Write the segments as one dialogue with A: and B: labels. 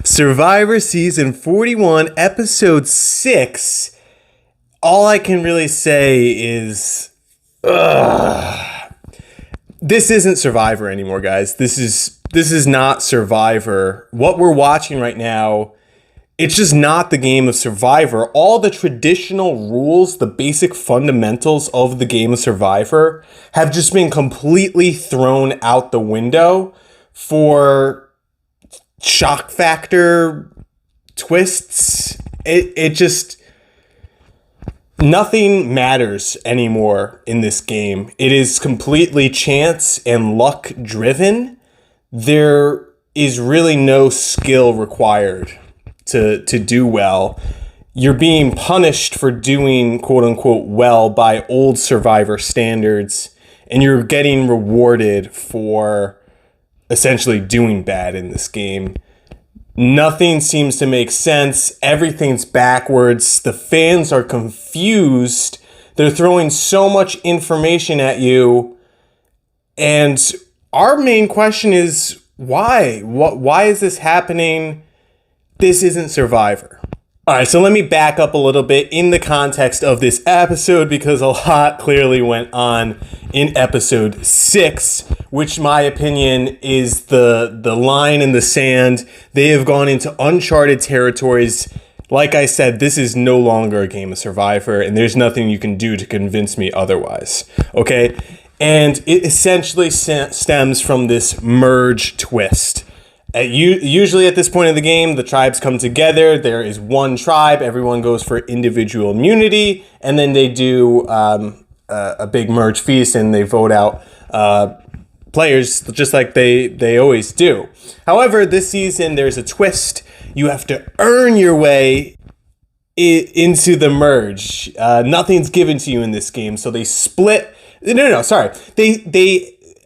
A: Survivor Season 41, Episode 6. All I can really say is, this isn't Survivor anymore, guys. This is not Survivor. What we're watching right now, it's just not the game of Survivor. All the traditional rules, the basic fundamentals of the game of Survivor have just been completely thrown out the window for shock factor twists. It just, nothing matters anymore in this game. It is completely chance and luck driven. There is really no skill required to do well. You're being punished for doing quote unquote well by old Survivor standards, and you're getting rewarded for essentially doing bad in this game. Nothing seems to make sense. Everything's backwards. The fans are confused. They're throwing so much information at you. And our main question is, why? Why is this happening? This isn't Survivor. All right, so let me back up a little bit in the context of this episode, because a lot clearly went on in episode 6, which my opinion is the line in the sand. They have gone into uncharted territories. Like I said, this is no longer a game of Survivor, and there's nothing you can do to convince me otherwise, okay? And it essentially stems from this merge twist. Usually at this point in the game, the tribes come together. There is one tribe. Everyone goes for individual immunity, and then they do a big merge feast, and they vote out players just like they always do. However, this season there's a twist. You have to earn your way into the merge. Nothing's given to you in this game, so they split. No, sorry.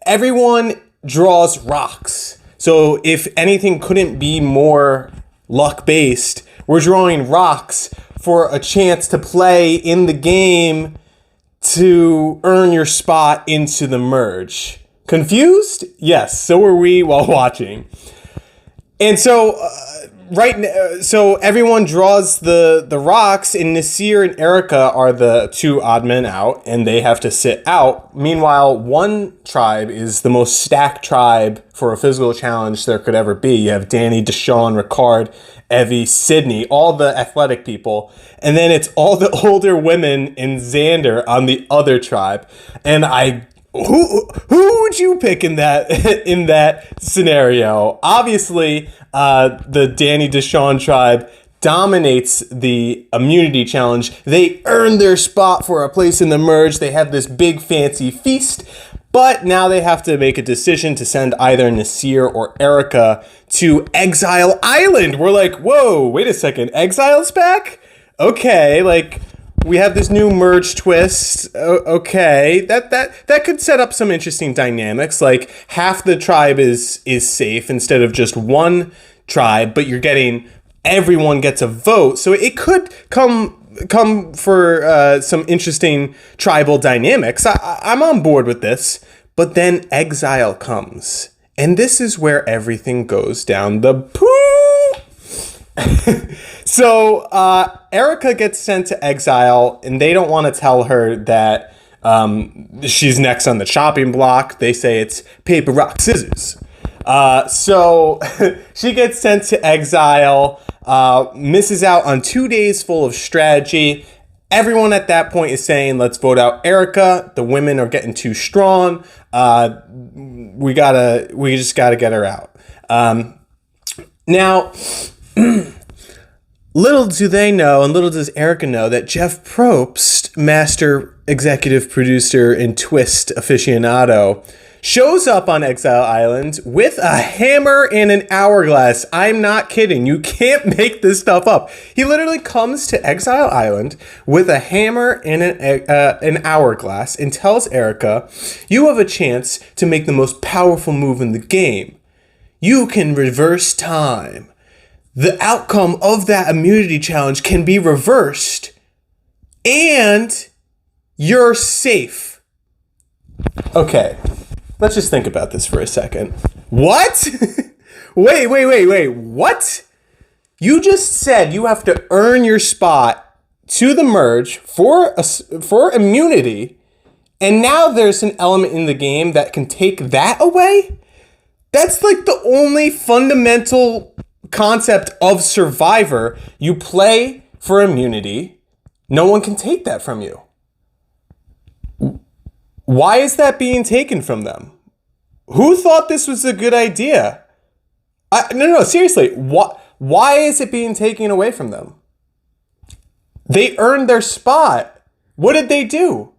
A: Everyone draws rocks. So if anything couldn't be more luck-based, we're drawing rocks for a chance to play in the game to earn your spot into the merge. Confused? Yes, so were we while watching. And so so everyone draws the rocks, and Nasir and Erica are the two odd men out, and they have to sit out. Meanwhile, one tribe is the most stacked tribe for a physical challenge there could ever be. You have Danny, Deshaun, Ricard, Evie, Sydney, all the athletic people. And then it's all the older women and Xander on the other tribe. And who would you pick in that scenario? Obviously, the Danny Deshaun tribe dominates the immunity challenge. They earn their spot for a place in the merge. They have this big fancy feast, but now they have to make a decision to send either Nasir or Erica to Exile Island. We're like, whoa, wait a second, Exile's back? Okay, like, we have this new merge twist. Okay, that could set up some interesting dynamics. Like, half the tribe is safe instead of just one tribe, but you're getting everyone gets a vote. So it could come for some interesting tribal dynamics. I'm on board with this. But then Exile comes, and this is where everything goes down the poo. So Erica gets sent to Exile, and they don't want to tell her that she's next on the chopping block. They say it's paper, rock, scissors. So she gets sent to Exile, misses out on 2 days full of strategy. Everyone at that point is saying, let's vote out Erica. The women are getting too strong. We just gotta get her out. Now, little do they know, and little does Erica know, that Jeff Probst, master executive producer and twist aficionado, shows up on Exile Island with a hammer and an hourglass. I'm not kidding. You can't make this stuff up. He literally comes to Exile Island with a hammer and an hourglass and tells Erica, you have a chance to make the most powerful move in the game. You can reverse time. The outcome of that immunity challenge can be reversed, and you're safe. Okay. Let's just think about this for a second. What? Wait. What? You just said you have to earn your spot to the merge for immunity, and now there's an element in the game that can take that away? That's like the only fundamental concept of Survivor. You play for immunity. No one can take that from you. Why is that being taken from them? Who thought this was a good idea? No, seriously. Why is it being taken away from them? They earned their spot. What did they do?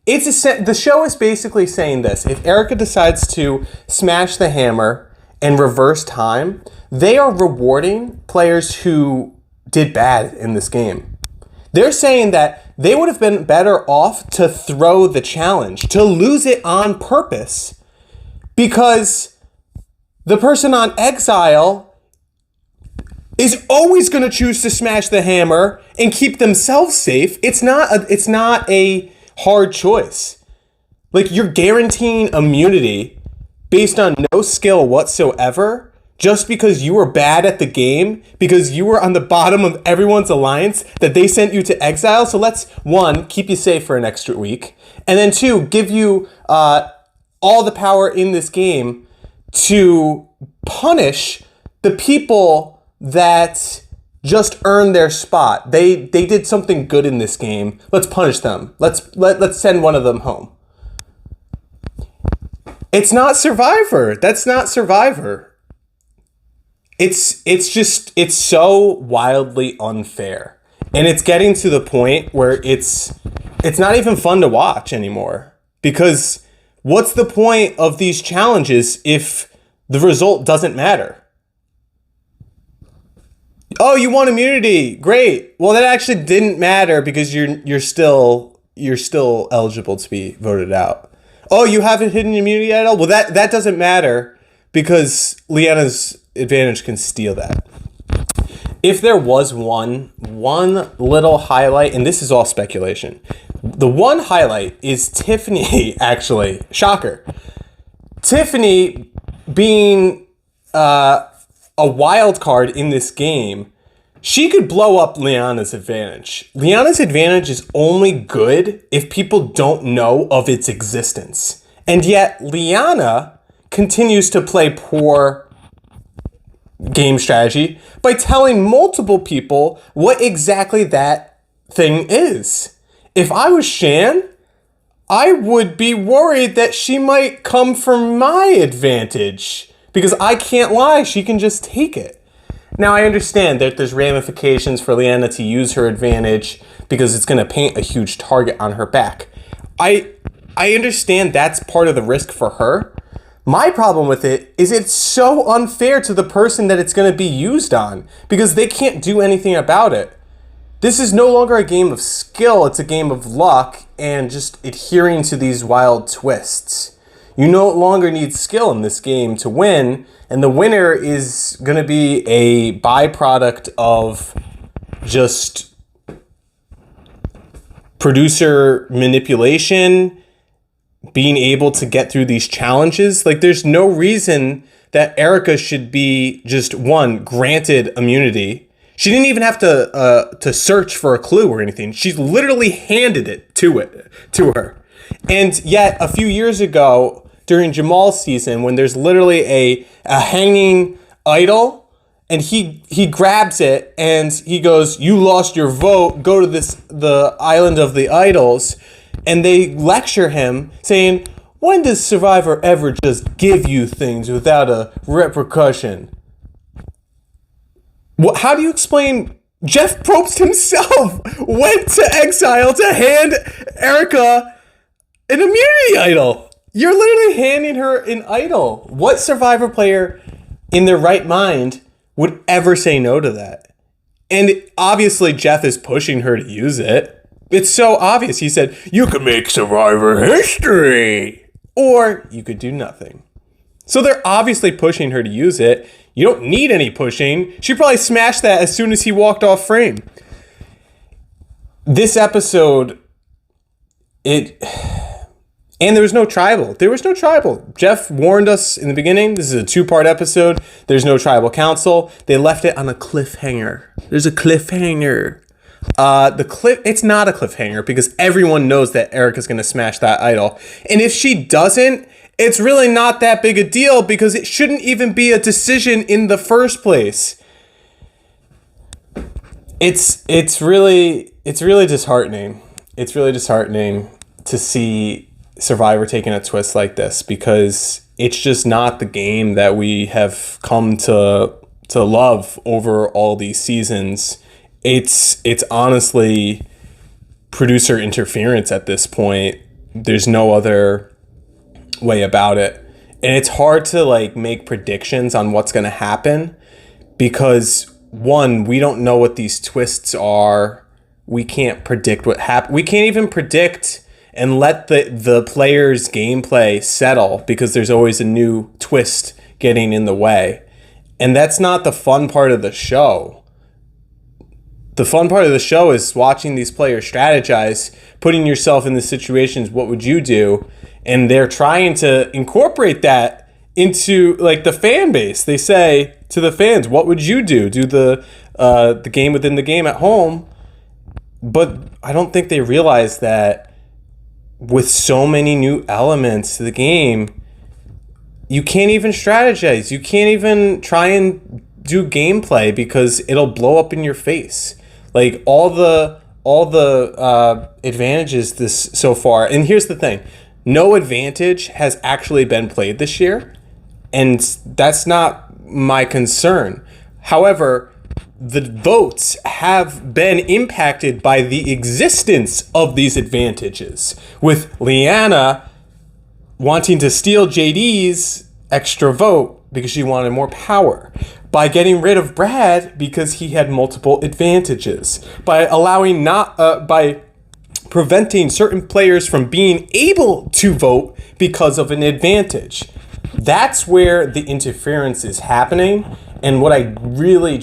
A: The show is basically saying this. If Erica decides to smash the hammer and reverse time, they are rewarding players who did bad in this game. They're saying that they would have been better off to throw the challenge, to lose it on purpose, because the person on exile is always going to choose to smash the hammer and keep themselves safe. It's not a hard choice. Like, you're guaranteeing immunity based on no skill whatsoever, just because you were bad at the game, because you were on the bottom of everyone's alliance that they sent you to exile. So let's, one, keep you safe for an extra week, and then two, give you all the power in this game to punish the people that just earned their spot. They did something good in this game. Let's punish them. Let's send one of them home. It's not Survivor. That's not Survivor. It's so wildly unfair. And it's getting to the point where it's not even fun to watch anymore. Because what's the point of these challenges if the result doesn't matter? Oh, you want immunity. Great. Well, that actually didn't matter because you're still eligible to be voted out. Oh, you have a hidden immunity idol? Well, that doesn't matter because Liana's advantage can steal that. If there was one little highlight, and this is all speculation, the one highlight is Tiffany, actually. Shocker. Tiffany being a wild card in this game, she could blow up Liana's advantage. Liana's advantage is only good if people don't know of its existence. And yet, Liana continues to play poor game strategy by telling multiple people what exactly that thing is. If I was Shan, I would be worried that she might come for my advantage because I can't lie, she can just take it. Now, I understand that there's ramifications for Liana to use her advantage because it's going to paint a huge target on her back. I understand that's part of the risk for her. My problem with it is it's so unfair to the person that it's going to be used on because they can't do anything about it. This is no longer a game of skill, it's a game of luck and just adhering to these wild twists. You no longer need skill in this game to win, and the winner is going to be a byproduct of just producer manipulation, being able to get through these challenges. Like, there's no reason that Erica should be just, one, granted immunity. She didn't even have to search for a clue or anything. She's literally handed it to her. And yet, a few years ago, during Jamal's season, when there's literally a hanging idol, and he grabs it and he goes, "You lost your vote. Go to the island of the idols." And they lecture him, saying, "When does Survivor ever just give you things without a repercussion?" How do you explain Jeff Probst himself went to exile to hand Erica an immunity idol? You're literally handing her an idol. What Survivor player in their right mind would ever say no to that? And obviously Jeff is pushing her to use it. It's so obvious. He said, "You could make Survivor history, or you could do nothing." So they're obviously pushing her to use it. You don't need any pushing. She probably smashed that as soon as he walked off frame. This episode, And there was no tribal. There was no tribal. Jeff warned us in the beginning. This is a 2-part episode. There's no tribal council. They left it on a cliffhanger. There's a cliffhanger. It's not a cliffhanger because everyone knows that Erica's going to smash that idol. And if she doesn't, it's really not that big a deal because it shouldn't even be a decision in the first place. It's really disheartening. It's really disheartening to see Survivor taking a twist like this because it's just not the game that we have come to love over all these seasons. It's honestly producer interference at this point. There's no other way about it. And it's hard to like make predictions on what's going to happen because one, we don't know what these twists are. We can't predict what happens. We can't even predict and let the player's gameplay settle because there's always a new twist getting in the way. And that's not the fun part of the show. The fun part of the show is watching these players strategize, putting yourself in the situations, what would you do? And they're trying to incorporate that into like the fan base. They say to the fans, what would you do? Do the game within the game at home. But I don't think they realize that with so many new elements to the game, you can't even strategize. You can't even try and do gameplay because it'll blow up in your face. Like all the advantages this so far. And here's the thing. No advantage has actually been played this year. And that's not my concern. However, the votes have been impacted by the existence of these advantages, with Leanna wanting to steal JD's extra vote because she wanted more power, by getting rid of Brad because he had multiple advantages, by by preventing certain players from being able to vote because of an advantage. That's where the interference is happening. And what I really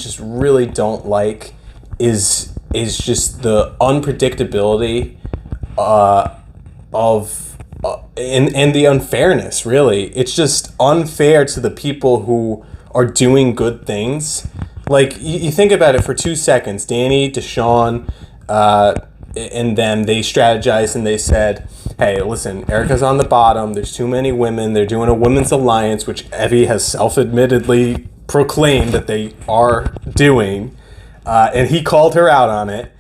A: don't like is just the unpredictability and the unfairness, really. It's just unfair to the people who are doing good things. Like, you think about it for 2 seconds. Danny, Deshaun, and them, they strategized and they said, hey, listen, Erica's on the bottom. There's too many women. They're doing a women's alliance, which Evie has self-admittedly proclaimed that they are doing. And he called her out on it.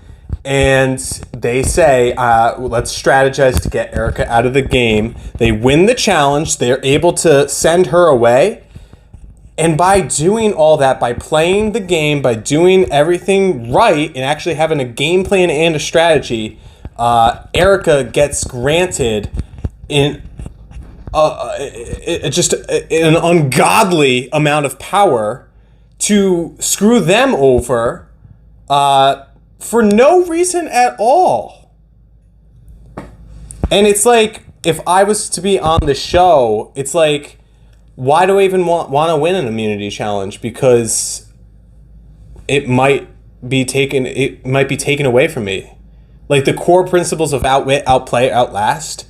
A: And they say, let's strategize to get Erica out of the game. They win the challenge. They're able to send her away. And by doing all that, by playing the game, by doing everything right, and actually having a game plan and a strategy, Erica gets granted just an ungodly amount of power to screw them over for no reason at all. And it's like, if I was to be on the show, it's like, why do I even want to win an immunity challenge? Because it might be taken away from me. Like, the core principles of outwit, outplay, outlast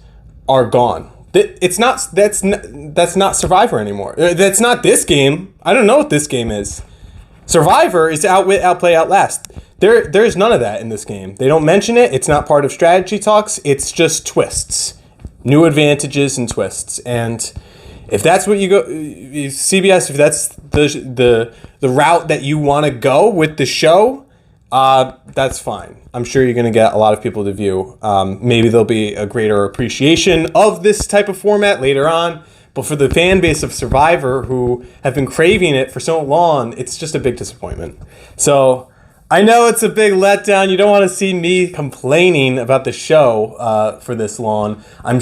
A: are gone. That's not Survivor anymore. That's not this game. I don't know what this game is. Survivor is outwit, outplay, outlast. There's none of that in this game. They don't mention it. It's not part of strategy talks. It's just twists, new advantages and twists. And if that's what you go, CBS, if that's the route that you want to go with the show, that's fine. I'm sure you're going to get a lot of people to view. Maybe there'll be a greater appreciation of this type of format later on. But for the fan base of Survivor who have been craving it for so long, it's just a big disappointment. So I know it's a big letdown. You don't want to see me complaining about the show for this long. I'm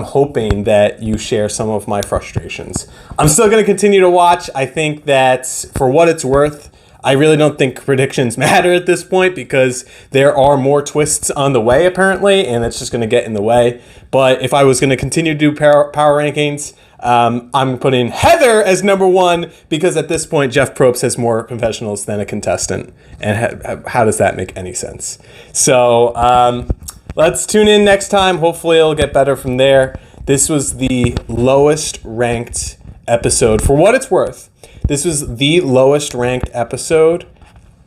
A: hoping that you share some of my frustrations. I'm still going to continue to watch. I think that for what it's worth, I really don't think predictions matter at this point because there are more twists on the way, apparently, and it's just going to get in the way. But if I was going to continue to do power rankings, I'm putting Heather as number 1 because at this point, Jeff Probst has more confessionals than a contestant. And how does that make any sense? So let's tune in next time. Hopefully it'll get better from there. This was the lowest ranked episode. For what it's worth, this was the lowest ranked episode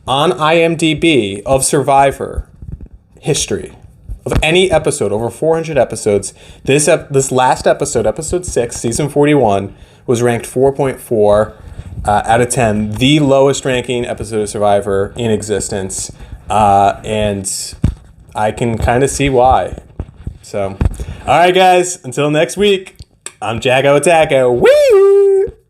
A: on IMDb of Survivor history. Of any episode, over 400 episodes, this last episode, episode 6, season 41, was ranked 4.4 out of 10, the lowest ranking episode of Survivor in existence, and I can kind of see why. So, all right, guys, until next week, I'm Jacko Attacko. Whee!